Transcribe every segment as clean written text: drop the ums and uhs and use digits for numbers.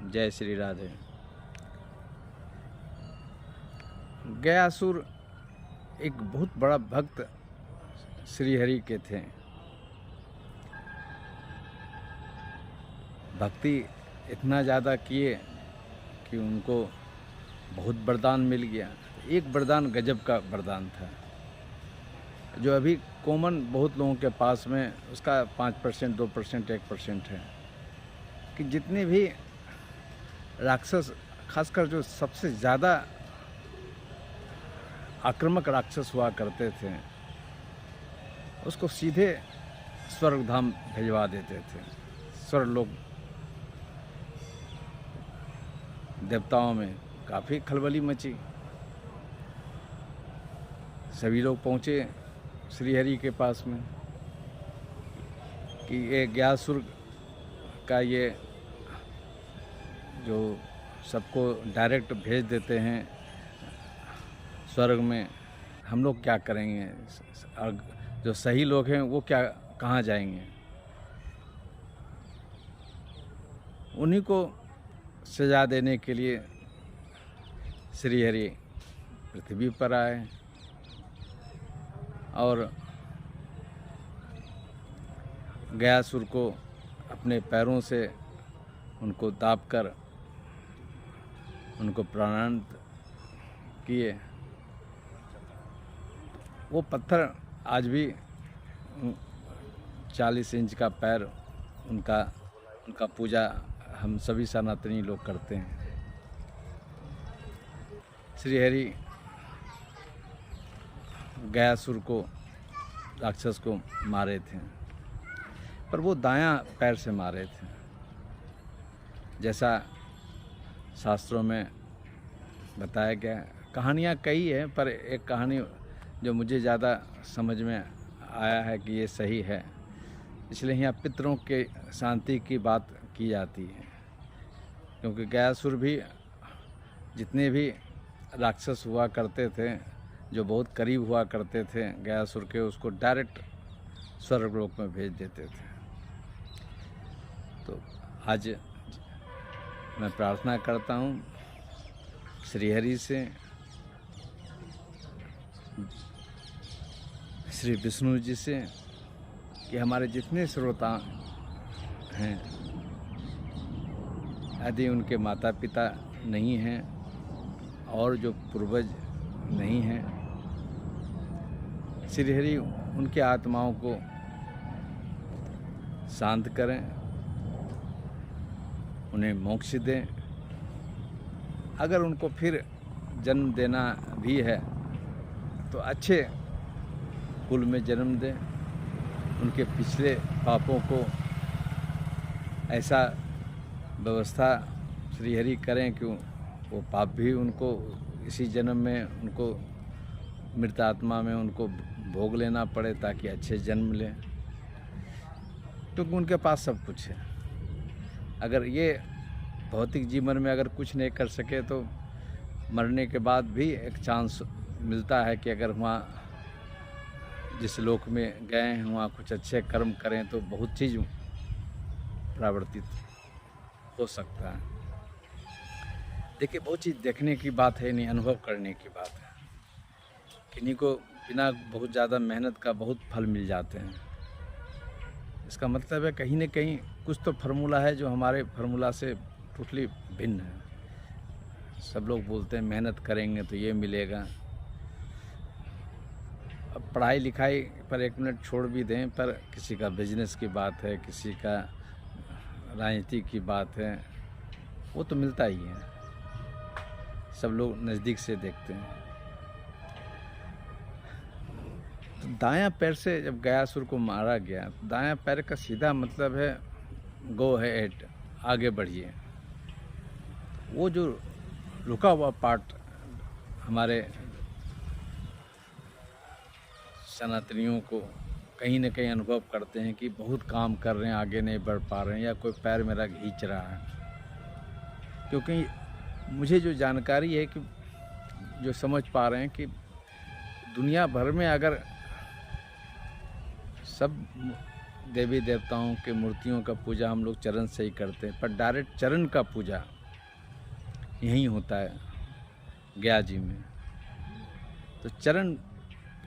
जय श्री राधे। गयासुर एक बहुत बड़ा भक्त श्री हरि के थे। भक्ति इतना ज़्यादा किए कि उनको बहुत वरदान मिल गया। एक वरदान गजब का वरदान था, जो अभी कॉमन बहुत लोगों के पास में उसका 5%, 2%, 1% है, कि जितने भी राक्षस, खासकर जो सबसे ज़्यादा आक्रामक राक्षस हुआ करते थे, उसको सीधे स्वर्गधाम भिजवा देते थे। स्वर्गलोक देवताओं में काफ़ी खलबली मची। सभी लोग पहुँचे श्रीहरि के पास में कि ये गयासुर का ये जो सबको डायरेक्ट भेज देते हैं स्वर्ग में, हम लोग क्या करेंगे? और जो सही लोग हैं वो क्या, कहाँ जाएंगे? उन्हीं को सजा देने के लिए श्रीहरि पृथ्वी पर आए और गयासुर को अपने पैरों से उनको दाबकर उनको प्राणांत किए। वो पत्थर आज भी 40 इंच का पैर उनका पूजा हम सभी सनातनी लोग करते हैं। श्रीहरि गयासुर को, राक्षस को मारे थे, पर वो दायां पैर से मारे थे। जैसा शास्त्रों में बताया गया। कहानियाँ कई हैं, पर एक कहानी जो मुझे ज़्यादा समझ में आया है कि ये सही है, इसलिए यहाँ पितरों के शांति की बात की जाती है। क्योंकि गयासुर भी, जितने भी राक्षस हुआ करते थे, जो बहुत करीब हुआ करते थे गयासुर के, उसको डायरेक्ट स्वर्गलोक में भेज देते थे। तो आज मैं प्रार्थना करता हूँ श्रीहरि से, श्री विष्णु जी से, कि हमारे जितने श्रोता हैं, यदि उनके माता पिता नहीं हैं और जो पूर्वज नहीं हैं, श्रीहरि उनके आत्माओं को शांत करें, उन्हें मोक्ष दें। अगर उनको फिर जन्म देना भी है तो अच्छे कुल में जन्म दें, उनके पिछले पापों को ऐसा व्यवस्था श्रीहरि करें कि वो पाप भी उनको इसी जन्म में, उनको मृत आत्मा में उनको भोग लेना पड़े, ताकि अच्छे जन्म लें। क्योंकि उनके पास सब कुछ है। अगर ये भौतिक जीवन में अगर कुछ नहीं कर सके तो मरने के बाद भी एक चांस मिलता है कि अगर वहाँ जिस लोक में गए हैं वहाँ कुछ अच्छे कर्म करें तो बहुत चीज़ परावर्तित हो सकता है। देखिए, बहुत चीज़ देखने की बात है, नहीं अनुभव करने की बात है। किन्हीं को बिना बहुत ज़्यादा मेहनत का बहुत फल मिल जाते हैं। इसका मतलब है कहीं न कहीं कुछ तो फार्मूला है जो हमारे फार्मूला से टोटली भिन्न है। सब लोग बोलते हैं मेहनत करेंगे तो ये मिलेगा। अब पढ़ाई लिखाई पर एक मिनट छोड़ भी दें, पर किसी का बिजनेस की बात है, किसी का राजनीति की बात है, वो तो मिलता ही है। सब लोग नज़दीक से देखते हैं। तो दायां पैर से जब गयासुर को मारा गया, दायां पैर का सीधा मतलब है गो हेड, आगे बढ़िए। वो जो रुका हुआ पार्ट हमारे सनातनियों को कहीं न कहीं अनुभव करते हैं कि बहुत काम कर रहे हैं, आगे नहीं बढ़ पा रहे हैं, या कोई पैर मेरा खींच रहा है। क्योंकि मुझे जो जानकारी है, कि जो समझ पा रहे हैं कि दुनिया भर में अगर सब देवी देवताओं के मूर्तियों का पूजा हम लोग चरण से ही करते हैं, पर डायरेक्ट चरण का पूजा यहीं होता है गया जी में। तो चरण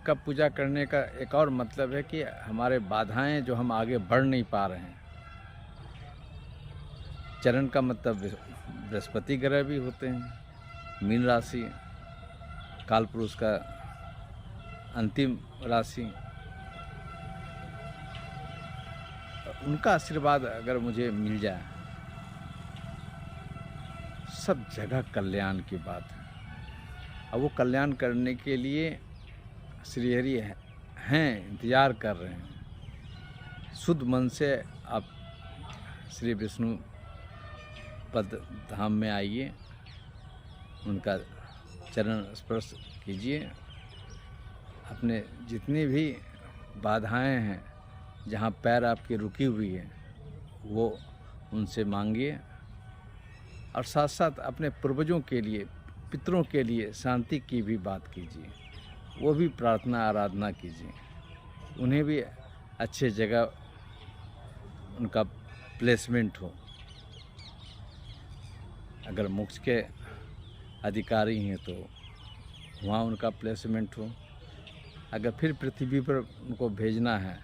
का पूजा करने का एक और मतलब है कि हमारे बाधाएं जो हम आगे बढ़ नहीं पा रहे हैं, चरण का मतलब बृहस्पति ग्रह भी होते हैं, मीन राशि काल पुरुष का अंतिम राशि, उनका आशीर्वाद अगर मुझे मिल जाए, सब जगह कल्याण की बात है। अब वो कल्याण करने के लिए श्रीहरि हैं, इंतज़ार कर रहे हैं। शुद्ध मन से आप श्री विष्णु पद धाम में आइए, उनका चरण स्पर्श कीजिए, अपने जितनी भी बाधाएं हैं, जहाँ पैर आपकी रुकी हुई है, वो उनसे मांगिए, और साथ साथ अपने पूर्वजों के लिए, पितरों के लिए शांति की भी बात कीजिए, वो भी प्रार्थना आराधना कीजिए, उन्हें भी अच्छे जगह उनका प्लेसमेंट हो। अगर मोक्ष के अधिकारी हैं तो वहाँ उनका प्लेसमेंट हो, अगर फिर पृथ्वी पर उनको भेजना है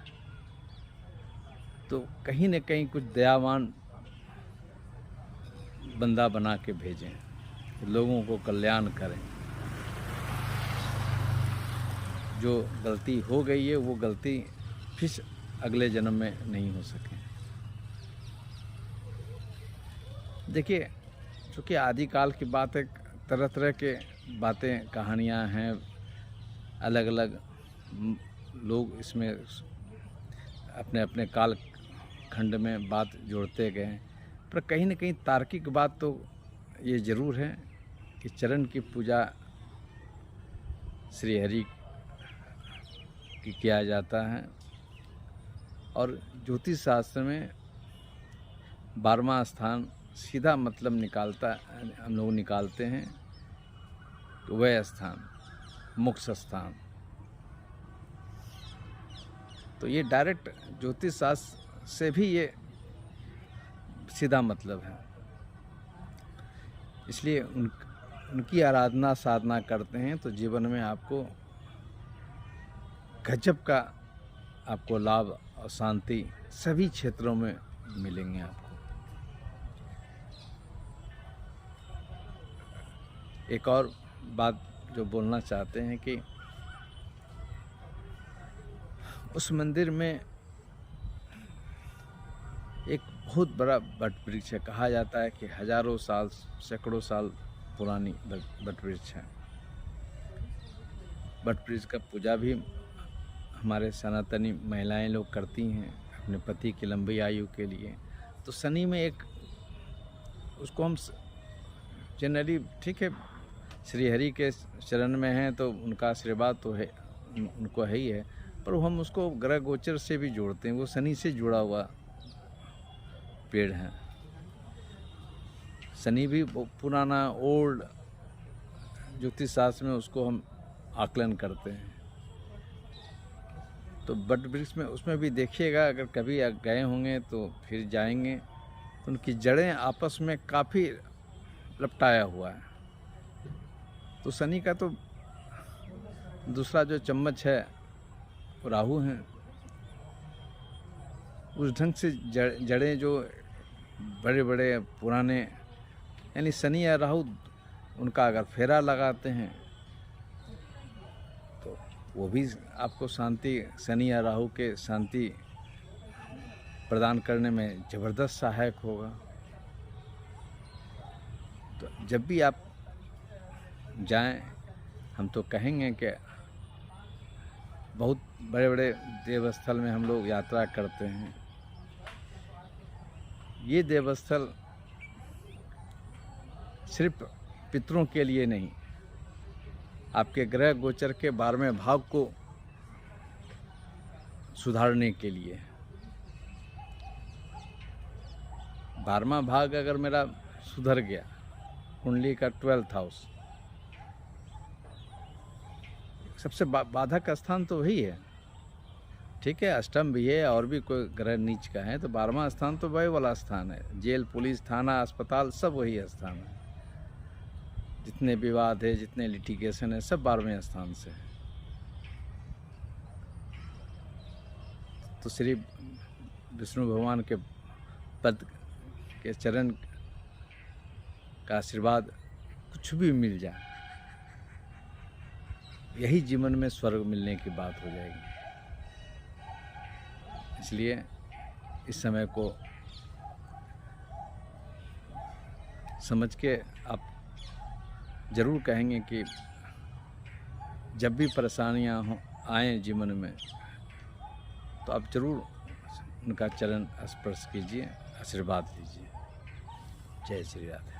तो कहीं न कहीं कुछ दयावान बंदा बना के भेजें, लोगों को कल्याण करें। जो गलती हो गई है वो गलती फिर अगले जन्म में नहीं हो सके। देखिए, चूँकि आदिकाल की बात है, तरह तरह के बातें कहानियाँ हैं, अलग अलग लोग इसमें अपने अपने काल खंड में बात जोड़ते गए, पर कहीं न कहीं तार्किक बात तो ये ज़रूर है कि चरण की पूजा श्री हरि की किया जाता है। और ज्योतिष शास्त्र में 12वां स्थान सीधा मतलब निकालता, हम लोग निकालते हैं तो वह स्थान मोक्ष स्थान। तो ये डायरेक्ट ज्योतिष शास्त्र से भी ये सीधा मतलब है, इसलिए उनकी आराधना साधना करते हैं तो जीवन में आपको गजब का आपको लाभ और शांति सभी क्षेत्रों में मिलेंगे आपको। एक और बात जो बोलना चाहते हैं कि उस मंदिर में एक बहुत बड़ा बट वृक्ष है, कहा जाता है कि हजारों साल, सैकड़ों साल पुरानी बट वृक्ष है। बट वृक्ष का पूजा भी हमारे सनातनी महिलाएं लोग करती हैं अपने पति की लंबी आयु के लिए। तो शनि में एक उसको हम जनरली, ठीक है, श्री हरि के चरण में हैं तो उनका आशीर्वाद तो है, उनको है ही है, पर हम उसको ग्रह गोचर से भी जोड़ते हैं, वो शनि से जुड़ा हुआ पेड़ है। शनि भी पुराना ओल्ड ज्योतिष शास्त्र में उसको हम आकलन करते हैं। तो बट वृक्ष में उसमें भी देखिएगा, अगर कभी गए होंगे तो फिर जाएंगे तो उनकी जड़ें आपस में काफ़ी लपटाया हुआ है। तो शनि का तो दूसरा जो चम्मच है वो राहु हैं, उस ढंग से जड़ें जो बड़े बड़े पुराने, यानी शनि या राहु उनका अगर फेरा लगाते हैं तो वो भी आपको शांति, शनि या राहु के शांति प्रदान करने में ज़बरदस्त सहायक होगा। तो जब भी आप जाएं, हम तो कहेंगे कि बहुत बड़े बड़े देवस्थल में हम लोग यात्रा करते हैं। ये देवस्थल सिर्फ पितरों के लिए नहीं, आपके ग्रह गोचर के 12वें भाव को सुधारने के लिए। 12वां भाग अगर मेरा सुधर गया, कुंडली का 12th हाउस, सबसे बाधक स्थान तो वही है, ठीक है, अष्टम भी है और भी कोई ग्रह नीच का है, तो 12वां स्थान तो वही वाला स्थान है। जेल, पुलिस, थाना, अस्पताल सब वही स्थान है। जितने विवाद है, जितने लिटिगेशन है, सब 12वें स्थान से है। तो श्री विष्णु भगवान के पद के चरण का आशीर्वाद कुछ भी मिल जाए, यही जीवन में स्वर्ग मिलने की बात हो जाएगी। इसलिए इस समय को समझ के आप ज़रूर कहेंगे कि जब भी परेशानियां हो आएँ जीवन में, तो आप ज़रूर उनका चरण स्पर्श कीजिए, आशीर्वाद लीजिए। जय श्री राधे।